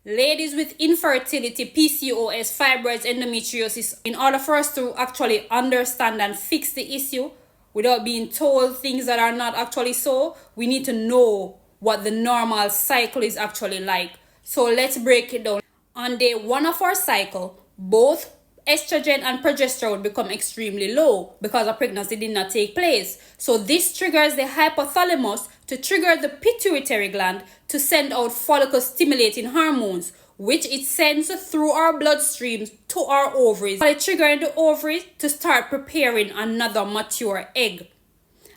ladies with infertility, PCOS, fibroids, endometriosis, in order for us to actually understand and fix the issue without being told things that are not actually so, we need to know what the normal cycle is actually like. So let's break it down. On day 1 of our cycle, both estrogen and progesterone become extremely low because a pregnancy did not take place. So this triggers the hypothalamus to trigger the pituitary gland to send out follicle stimulating hormones, which it sends through our bloodstream to our ovaries, triggering the ovaries to start preparing another mature egg.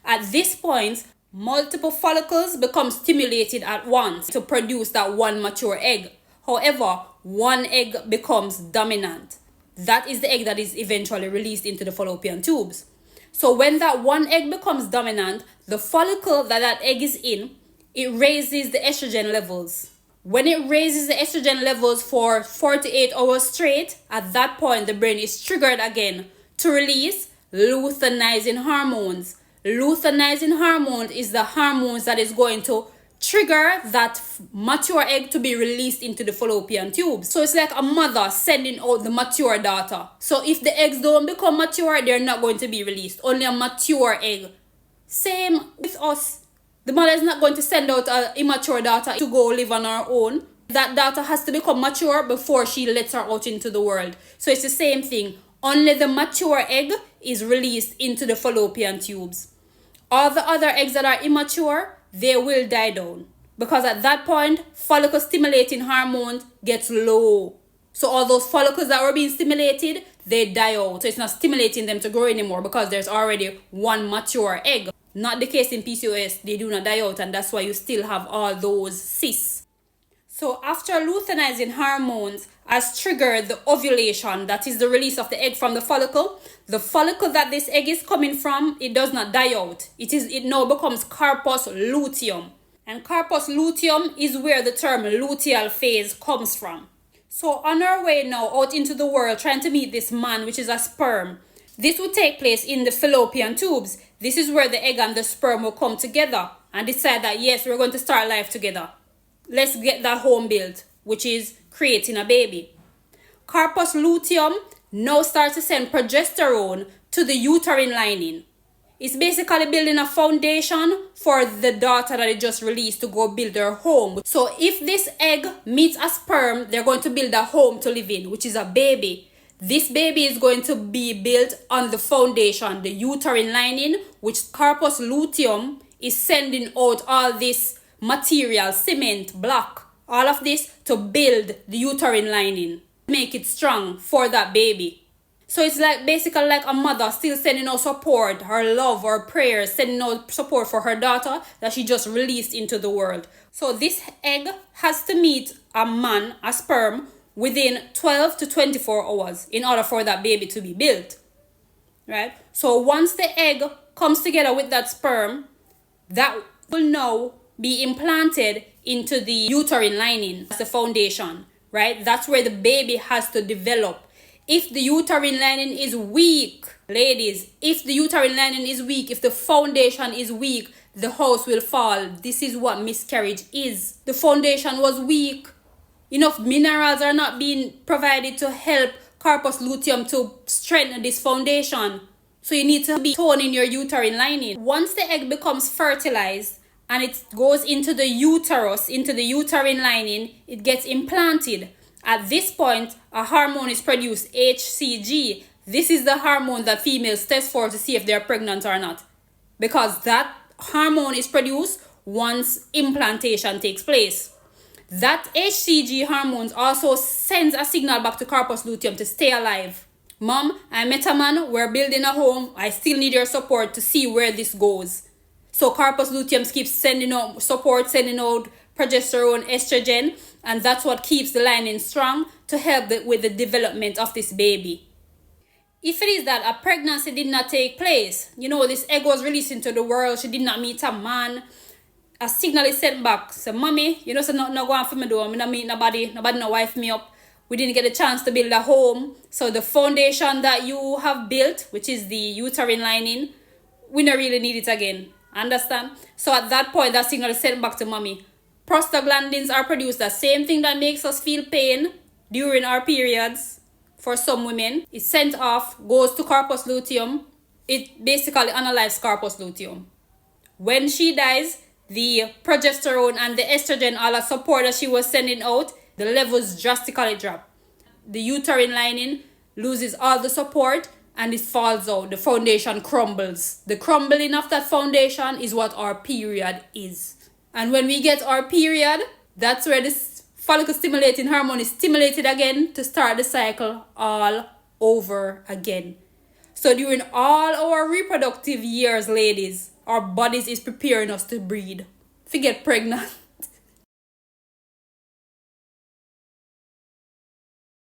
At this point, multiple follicles become stimulated at once to produce that one mature egg. However, one egg becomes dominant. That is the egg that is eventually released into the fallopian tubes. So when that one egg becomes dominant, the follicle that egg is in, it raises the estrogen levels. When it raises the estrogen levels for 48 hours straight, at that point the brain is triggered again to release luteinizing hormones. Luteinizing hormone is the hormones that is going to trigger that mature egg to be released into the fallopian tubes. So it's like a mother sending out the mature daughter. So if the eggs don't become mature, they're not going to be released. Only a mature egg. Same with us. The mother is not going to send out an immature daughter to go live on her own. That daughter has to become mature before she lets her out into the world. So it's the same thing. Only the mature egg is released into the fallopian tubes. All the other eggs that are immature, they will die down. Because at that point, follicle stimulating hormones gets low. So all those follicles that were being stimulated, they die out. So it's not stimulating them to grow anymore because there's already one mature egg. Not the case in PCOS, they do not die out, and that's why you still have all those cysts. So after luteinizing hormones has triggered the ovulation, that is the release of the egg from the follicle that this egg is coming from, it does not die out. It now becomes corpus luteum. And corpus luteum is where the term luteal phase comes from. So on our way now out into the world trying to meet this man, which is a sperm, this will take place in the fallopian tubes. This is where the egg and the sperm will come together and decide that yes, we're going to start life together. Let's get that home built, which is creating a baby. Corpus luteum now starts to send progesterone to the uterine lining. It's basically building a foundation for the daughter that it just released to go build her home. So if this egg meets a sperm, they're going to build a home to live in, which is a baby. This baby is going to be built on the foundation, the uterine lining, which corpus luteum is sending out all this material, cement, block, all of this to build the uterine lining, make it strong for that baby. So it's like basically like a mother still sending out support, her love, her prayers, sending out support for her daughter that she just released into the world. So this egg has to meet a man, a sperm, within 12 to 24 hours in order for that baby to be built. Right? So once the egg comes together with that sperm, that will now be implanted into the uterine lining as the foundation. Right? That's where the baby has to develop. If the uterine lining is weak, ladies, if the uterine lining is weak, if the foundation is weak, the house will fall. This is what miscarriage is. The foundation was weak. Enough minerals are not being provided to help corpus luteum to strengthen this foundation. So you need to be toning your uterine lining. Once the egg becomes fertilized and it goes into the uterus, into the uterine lining, it gets implanted. At this point, a hormone is produced, HCG. This is the hormone that females test for to see if they're pregnant or not. Because that hormone is produced once implantation takes place. That HCG hormones also sends a signal back to corpus luteum to stay alive. Mom, I met a man, we're building a home, I still need your support to see where this goes. So corpus luteum keeps sending out support, sending out progesterone, estrogen, and that's what keeps the lining strong to help with the development of this baby. If it is that a pregnancy did not take place, this egg was released into the world, she did not meet a man, a signal is sent back. So, mommy, so nothing no go on for me though. I don't meet nobody no wife me up. We didn't get a chance to build a home. So the foundation that you have built, which is the uterine lining, we don't really need it again. Understand? So at that point, that signal is sent back to mommy. Prostaglandins are produced, the same thing that makes us feel pain during our periods. For some women, it's sent off, goes to corpus luteum. It basically unalives corpus luteum. When she dies, the progesterone and the estrogen, all the support that she was sending out, the levels drastically drop. The uterine lining loses all the support and it falls out. The foundation crumbles. The crumbling of that foundation is what our period is. And when we get our period, that's where this follicle stimulating hormone is stimulated again to start the cycle all over again. So during all our reproductive years, ladies, our bodies is preparing us to breed. If you get pregnant,